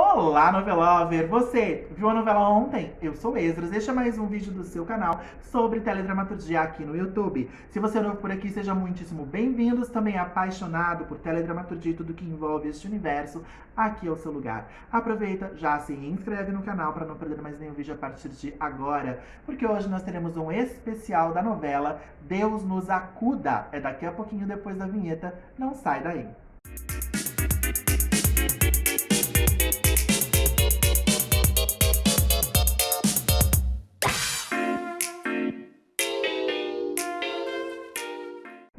Olá, novelover! Você viu a novela ontem? Eu sou Esdras, este é mais um vídeo do seu canal sobre teledramaturgia aqui no YouTube. Se você é novo por aqui, seja muitíssimo bem-vindos. Também apaixonado por teledramaturgia e tudo que envolve este universo, aqui é o seu lugar. Aproveita, já se inscreve no canal para não perder mais nenhum vídeo a partir de agora, porque hoje nós teremos um especial da novela Deus nos acuda. É daqui a pouquinho depois da vinheta, não sai daí.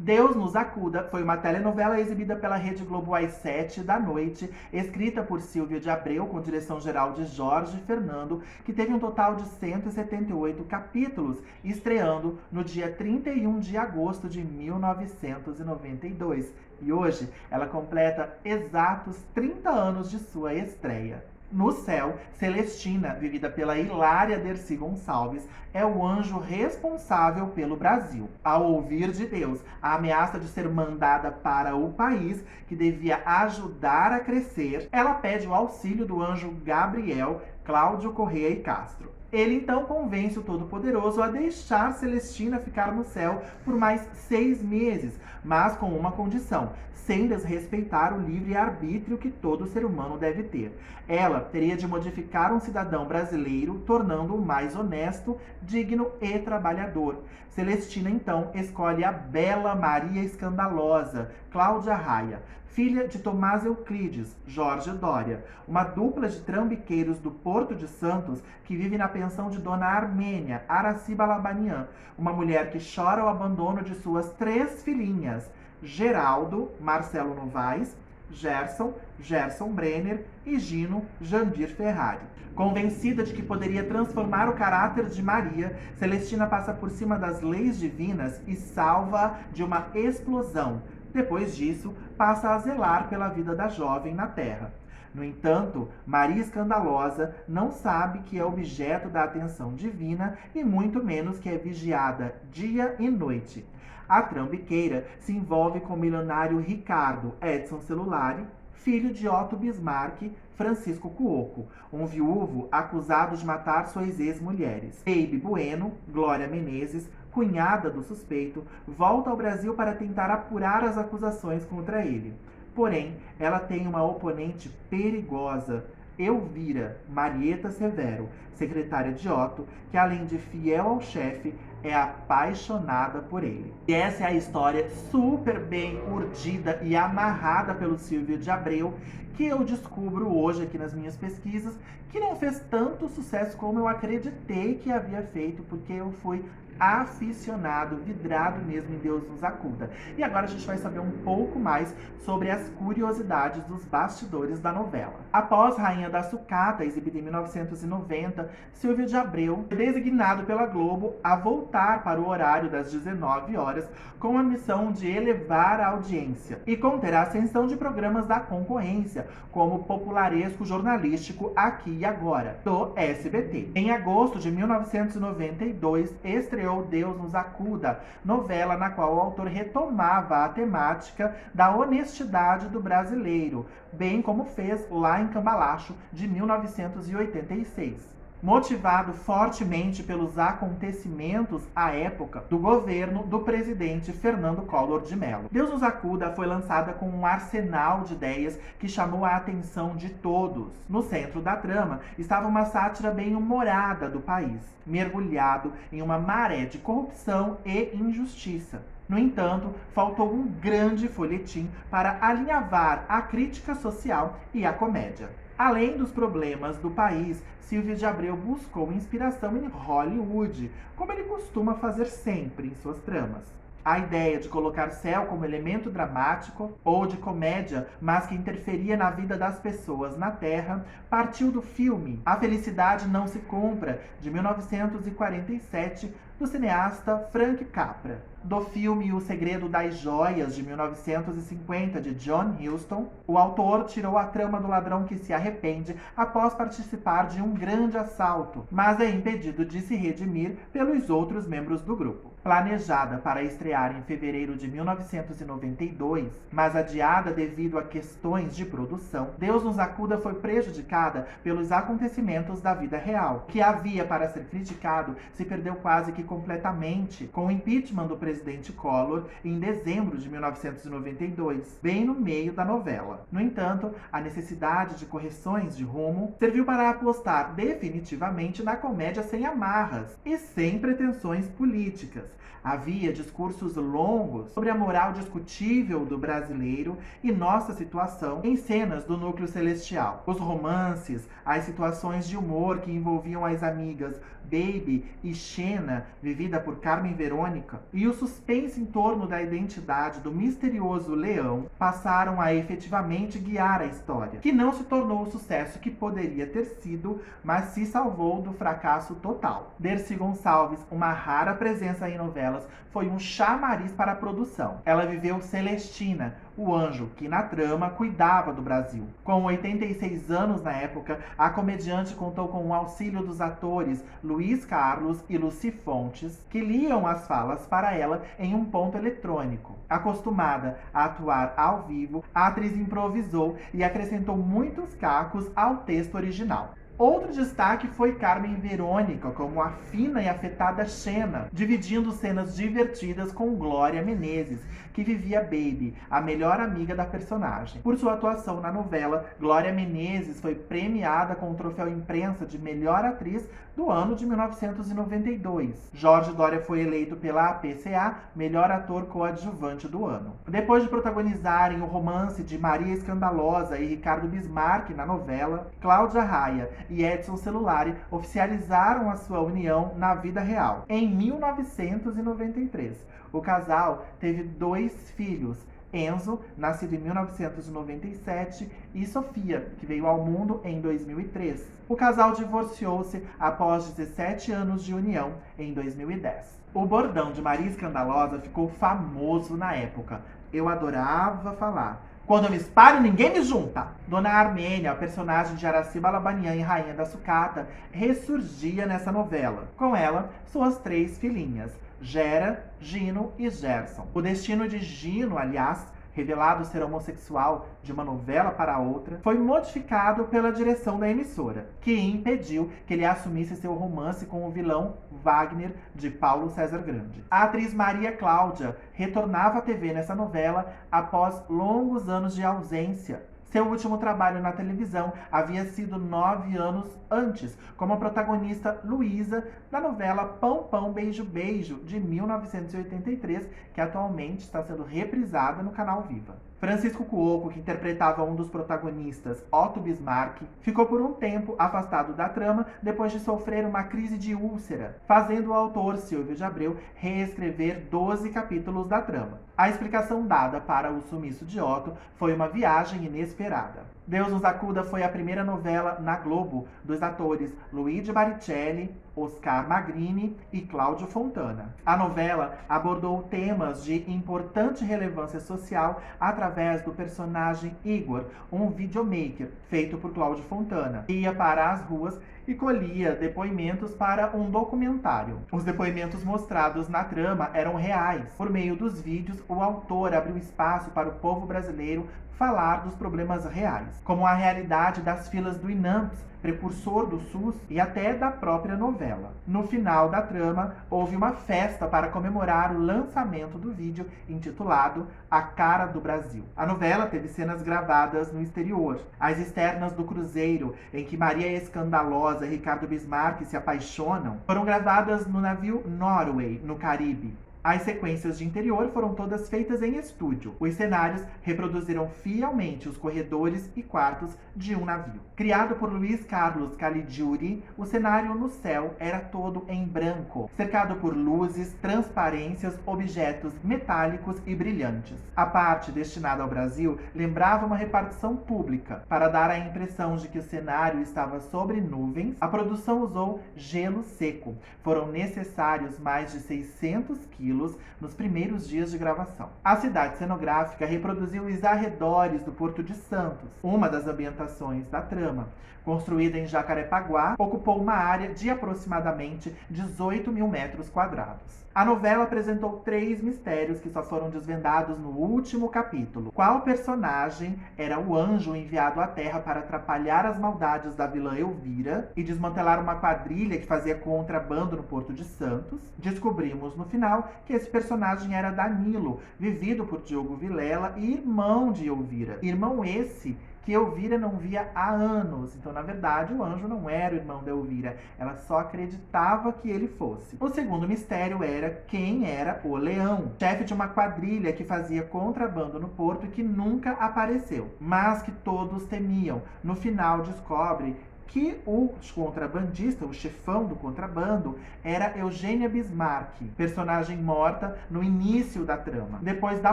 Deus nos acuda foi uma telenovela exibida pela Rede Globo às 7 da noite, escrita por Silvio de Abreu, com direção geral de Jorge Fernando, que teve um total de 178 capítulos, estreando no dia 31 de agosto de 1992. E hoje ela completa exatos 30 anos de sua estreia. No céu, Celestina, vivida pela Hilária Dercy Gonçalves, é o anjo responsável pelo Brasil. Ao ouvir de Deus a ameaça de ser mandada para o país, que devia ajudar a crescer, ela pede o auxílio do anjo Gabriel, Cláudio Corrêa e Castro. Ele então convence o Todo-Poderoso a deixar Celestina ficar no céu por mais 6 meses, mas com uma condição: sem desrespeitar o livre-arbítrio que todo ser humano deve ter. Ela teria de modificar um cidadão brasileiro, tornando-o mais honesto, digno e trabalhador. Celestina então escolhe a bela Maria Escandalosa, Cláudia Raia, filha de Tomás Euclides, Jorge Dória, uma dupla de trambiqueiros do Porto de Santos que vive na pensão de Dona Armênia, Araciba Labanian, uma mulher que chora o abandono de suas 3 filhinhas, Geraldo, Marcelo Novaes, Gerson Brenner e Gino Jandir Ferrari. Convencida de que poderia transformar o caráter de Maria, Celestina passa por cima das leis divinas e salva-a de uma explosão. Depois disso, passa a zelar pela vida da jovem na Terra. No entanto, Maria Escandalosa não sabe que é objeto da atenção divina e muito menos que é vigiada dia e noite. A trambiqueira se envolve com o milionário Ricardo Edson Celulari, filho de Otto Bismarck, Francisco Cuoco, um viúvo acusado de matar suas ex-mulheres. Baby Bueno, Glória Menezes, cunhada do suspeito, volta ao Brasil para tentar apurar as acusações contra ele. Porém, ela tem uma oponente perigosa, Elvira Marieta Severo, secretária de Otto, que além de fiel ao chefe, é apaixonada por ele. E essa é a história super bem urdida e amarrada pelo Silvio de Abreu, que eu descubro hoje aqui nas minhas pesquisas, que não fez tanto sucesso como eu acreditei que havia feito, porque eu fui aficionado, vidrado mesmo em Deus nos acuda. E agora a gente vai saber um pouco mais sobre as curiosidades dos bastidores da novela. Após Rainha da Sucata, exibida em 1990, Silvio de Abreu foi designado pela Globo a voltar para o horário das 19 horas com a missão de elevar a audiência e conter a ascensão de programas da concorrência, como o popularesco jornalístico Aqui e Agora, do SBT. Em agosto de 1992, estreou Deus nos acuda, novela na qual o autor retomava a temática da honestidade do brasileiro, bem como fez Lá em Cambalacho, de 1986. Motivado fortemente pelos acontecimentos à época do governo do presidente Fernando Collor de Mello. Deus nos acuda foi lançada com um arsenal de ideias que chamou a atenção de todos. No centro da trama estava uma sátira bem-humorada do país, mergulhado em uma maré de corrupção e injustiça. No entanto, faltou um grande folhetim para alinhavar a crítica social e a comédia. Além dos problemas do país, Silvio de Abreu buscou inspiração em Hollywood, como ele costuma fazer sempre em suas tramas. A ideia de colocar céu como elemento dramático ou de comédia, mas que interferia na vida das pessoas na Terra, partiu do filme A Felicidade Não Se Compra, de 1947, do cineasta Frank Capra. Do filme O Segredo das Joias, de 1950, de John Huston, o autor tirou a trama do ladrão que se arrepende após participar de um grande assalto, mas é impedido de se redimir pelos outros membros do grupo. Planejada para estrear em fevereiro de 1992, mas adiada devido a questões de produção, Deus nos acuda foi prejudicada pelos acontecimentos da vida real. O que havia para ser criticado se perdeu quase que completamente com o impeachment do presidente Collor em dezembro de 1992, bem no meio da novela. No entanto, a necessidade de correções de rumo serviu para apostar definitivamente na comédia sem amarras e sem pretensões políticas. Havia discursos longos sobre a moral discutível do brasileiro e nossa situação em cenas do núcleo celestial. Os romances, as situações de humor que envolviam as amigas Baby e Xena, vivida por Carmen Verônica, e o suspense em torno da identidade do misterioso leão passaram a efetivamente guiar a história, que não se tornou o sucesso que poderia ter sido, mas se salvou do fracasso total. Dercy Gonçalves, uma rara presença em novelas, foi um chamariz para a produção. Ela viveu Celestina, o anjo que na trama cuidava do Brasil. Com 86 anos na época, a comediante contou com o auxílio dos atores Luiz Carlos e Lucy Fontes, que liam as falas para ela em um ponto eletrônico. Acostumada a atuar ao vivo, a atriz improvisou e acrescentou muitos cacos ao texto original. Outro destaque foi Carmen Verônica, como a fina e afetada Xena, dividindo cenas divertidas com Glória Menezes, que vivia Baby, a melhor amiga da personagem. Por sua atuação na novela, Glória Menezes foi premiada com o troféu imprensa de melhor atriz do ano de 1992. Jorge Doria foi eleito pela APCA melhor ator coadjuvante do ano. Depois de protagonizarem o romance de Maria Escandalosa e Ricardo Bismarck na novela, Cláudia Raia e Edson Celulari oficializaram a sua união na vida real. Em 1993, o casal teve 2 filhos, Enzo, nascido em 1997, e Sofia, que veio ao mundo em 2003. O casal divorciou-se após 17 anos de união em 2010. O bordão de Maria Escandalosa ficou famoso na época. Eu adorava falar: quando eu me espalho, ninguém me junta. Dona Armênia, a personagem de Araci Balabanian em Rainha da Sucata, ressurgia nessa novela. Com ela, suas 3 filhinhas, Gera, Gino e Gerson. O destino de Gino, aliás, revelado ser homossexual de uma novela para outra, foi modificado pela direção da emissora, que impediu que ele assumisse seu romance com o vilão Wagner, de Paulo César Grande. A atriz Maria Cláudia retornava à TV nessa novela após longos anos de ausência. Seu último trabalho na televisão havia sido 9 anos antes, como a protagonista Luísa, da novela Pão Pão Beijo Beijo, de 1983, que atualmente está sendo reprisada no canal Viva. Francisco Cuoco, que interpretava um dos protagonistas, Otto Bismarck, ficou por um tempo afastado da trama depois de sofrer uma crise de úlcera, fazendo o autor Silvio de Abreu reescrever 12 capítulos da trama. A explicação dada para o sumiço de Otto foi uma viagem inesperada. Deus nos acuda foi a primeira novela na Globo dos atores Luigi Baricelli, Oscar Magrini e Cláudio Fontana. A novela abordou temas de importante relevância social através do personagem Igor, um videomaker feito por Cláudio Fontana, que ia para as ruas e colhia depoimentos para um documentário. Os depoimentos mostrados na trama eram reais. Por meio dos vídeos, o autor abriu espaço para o povo brasileiro falar dos problemas reais, como a realidade das filas do INAMPS, precursor do SUS, e até da própria novela. No final da trama, houve uma festa para comemorar o lançamento do vídeo intitulado A Cara do Brasil. A novela teve cenas gravadas no exterior. As externas do cruzeiro, em que Maria Escandalosa e Ricardo Bismarck se apaixonam, foram gravadas no navio Norway, no Caribe. As sequências de interior foram todas feitas em estúdio. Os cenários reproduziram fielmente os corredores e quartos de um navio. Criado por Luiz Carlos Caligiuri, o cenário no céu era todo em branco, cercado por luzes, transparências, objetos metálicos e brilhantes. A parte destinada ao Brasil lembrava uma repartição pública. Para dar a impressão de que o cenário estava sobre nuvens, a produção usou gelo seco. Foram necessários mais de 600 quilos nos primeiros dias de gravação. A cidade cenográfica reproduziu os arredores do Porto de Santos, uma das ambientações da trama. Construída em Jacarepaguá, ocupou uma área de aproximadamente 18 mil metros quadrados. A novela apresentou 3 mistérios que só foram desvendados no último capítulo. Qual personagem era o anjo enviado à Terra para atrapalhar as maldades da vilã Elvira e desmantelar uma quadrilha que fazia contrabando no Porto de Santos? Descobrimos no final que esse personagem era Danilo, vivido por Diogo Vilela e irmão de Elvira. Irmão esse que Elvira não via há anos. Então, na verdade, o anjo não era o irmão da Elvira. Ela só acreditava que ele fosse. O segundo mistério era quem era o Leão, chefe de uma quadrilha que fazia contrabando no porto e que nunca apareceu, mas que todos temiam. No final, descobre que o contrabandista, o chefão do contrabando, era Eugênia Bismarck, personagem morta no início da trama. Depois da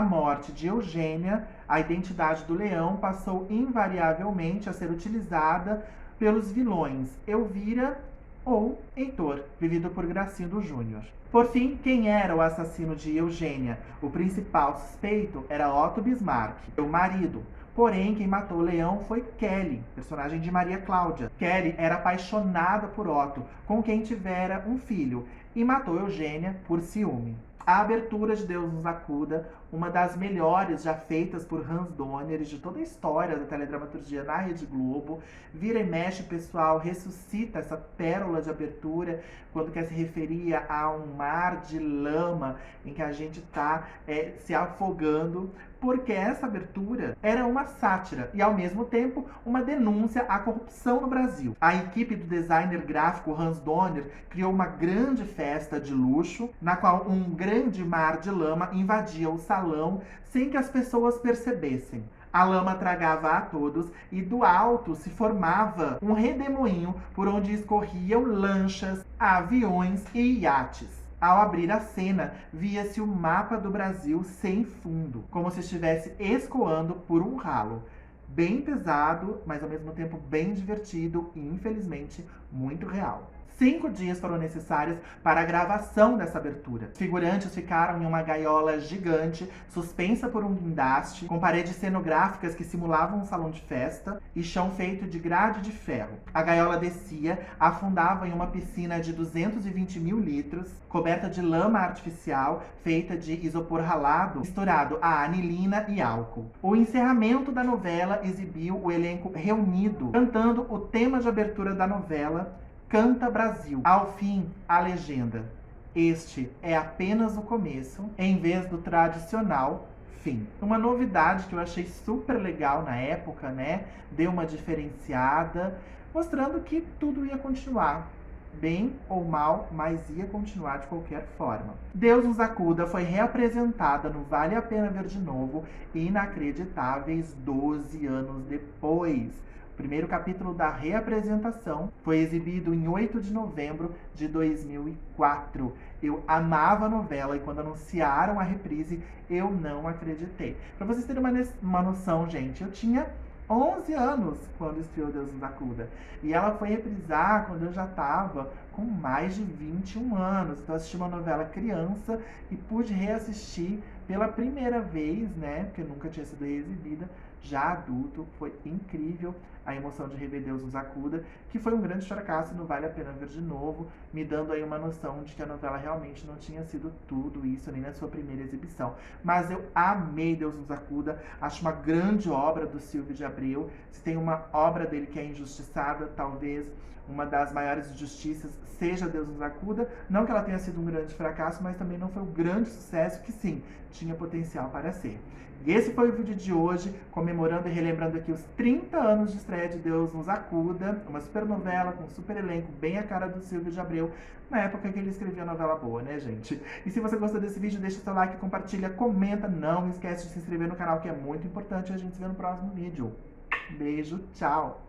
morte de Eugênia, a identidade do Leão passou invariavelmente a ser utilizada pelos vilões Elvira ou Heitor, vivido por Gracindo Júnior. Por fim, quem era o assassino de Eugênia? O principal suspeito era Otto Bismarck, seu marido. Porém, quem matou o Leão foi Kelly, personagem de Maria Cláudia. Kelly era apaixonada por Otto, com quem tivera um filho, e matou Eugênia por ciúme. A abertura de Deus nos acuda, uma das melhores já feitas por Hans Donner de toda a história da teledramaturgia na Rede Globo. Vira e mexe, o pessoal ressuscita essa pérola de abertura quando quer se referir a um mar de lama em que a gente está se afogando, porque essa abertura era uma sátira e, ao mesmo tempo, uma denúncia à corrupção no Brasil. A equipe do designer gráfico Hans Donner criou uma grande festa de luxo, na qual um grande mar de lama invadia o salão sem que as pessoas percebessem. A lama tragava a todos e do alto se formava um redemoinho por onde escorriam lanchas, aviões e iates. Ao abrir a cena, via-se o mapa do Brasil sem fundo, como se estivesse escoando por um ralo. Bem pesado, mas ao mesmo tempo bem divertido e, infelizmente, muito real. 5 dias foram necessários para a gravação dessa abertura. Os figurantes ficaram em uma gaiola gigante, suspensa por um guindaste, com paredes cenográficas que simulavam um salão de festa e chão feito de grade de ferro. A gaiola descia, afundava em uma piscina de 220 mil litros, coberta de lama artificial, feita de isopor ralado, misturado a anilina e álcool. O encerramento da novela exibiu o elenco reunido, cantando o tema de abertura da novela, Canta Brasil. Ao fim, a legenda. Este é apenas o começo, em vez do tradicional fim. Uma novidade que eu achei super legal na época, né? Deu uma diferenciada, mostrando que tudo ia continuar. Bem ou mal, mas ia continuar de qualquer forma. Deus nos acuda foi reapresentada no Vale a Pena Ver de Novo, inacreditáveis 12 anos depois. O primeiro capítulo da reapresentação foi exibido em 8 de novembro de 2004. Eu amava a novela e quando anunciaram a reprise, eu não acreditei. Para vocês terem uma noção, gente, eu tinha 11 anos quando estreou Deus nos acuda. E ela foi reprisar quando eu já estava com mais de 21 anos. Então eu assisti uma novela criança e pude reassistir pela primeira vez, né? Porque nunca tinha sido reexibida. Já adulto, foi incrível a emoção de rever Deus nos acuda, que foi um grande fracasso, não vale a pena ver de novo, me dando aí uma noção de que a novela realmente não tinha sido tudo isso, nem na sua primeira exibição. Mas eu amei Deus nos acuda, acho uma grande obra do Silvio de Abreu. Se tem uma obra dele que é injustiçada, talvez uma das maiores injustiças seja Deus nos acuda. Não que ela tenha sido um grande fracasso, mas também não foi um grande sucesso, que sim, tinha potencial para ser. E esse foi o vídeo de hoje, comemorando e relembrando aqui os 30 anos de estreia breve Deus nos acuda. Uma super novela com super elenco, bem a cara do Silvio de Abreu, na época que ele escrevia novela boa, né, gente? E se você gostou desse vídeo, deixa seu like, compartilha, comenta. Não esquece de se inscrever no canal, que é muito importante. A gente se vê no próximo vídeo. Beijo, tchau!